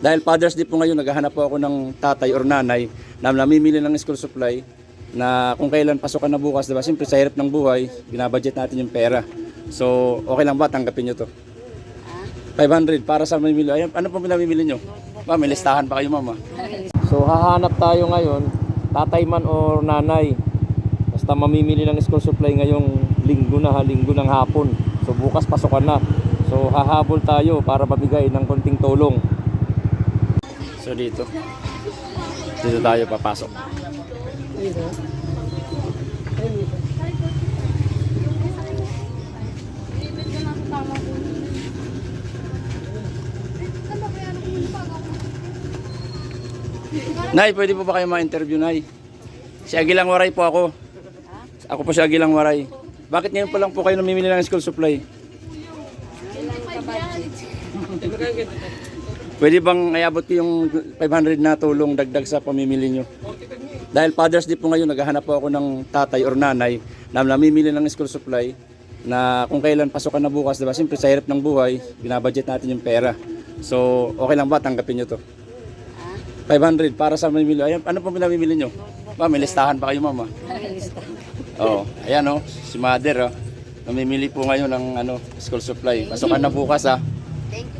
Dahil Father's Day po ngayon, naghahanap po ako ng tatay or nanay na namimili ng school supply na kung kailan pasokan na bukas, diba? Siyempre sa hirap ng buhay, binabudget natin yung pera. So, okay lang ba? Tanggapin nyo to. 500 para sa mamimili. Ayan, ano pong pinamimili nyo? Ba, may listahan pa kayo, mama. So hahanap tayo ngayon, tatay man or nanay. Basta mamimili ng school supply ngayong linggo ng hapon. So bukas pasokan na. So hahabol tayo para mabigay ng konting tulong. So dito tayo papasok. Nay, pwede po ba kayo ma-interview, Nay? Si Agilang Waray po ako. Ako po si Agilang Waray. Bakit ngayon pa lang po kayo namimili ng school supply? Pwede bang iabot ko yung 500 na tulong dagdag sa pamimili nyo? Dahil Father's Day po ngayon, naghahanap po ako ng tatay or nanay na namimili ng school supply na kung kailan pasokan na bukas, diba? Siyempre sa hirap ng buhay, binabudget natin yung pera. So, okay lang ba? Tanggapin nyo to. 500 para sa mamimili. Ayan, ano pong pinamimili nyo? Ba, may listahan pa kayo, mama. Oo, ayan o, si mother o. Namimili po ngayon ng school supply. Pasokan na bukas ha. Thank you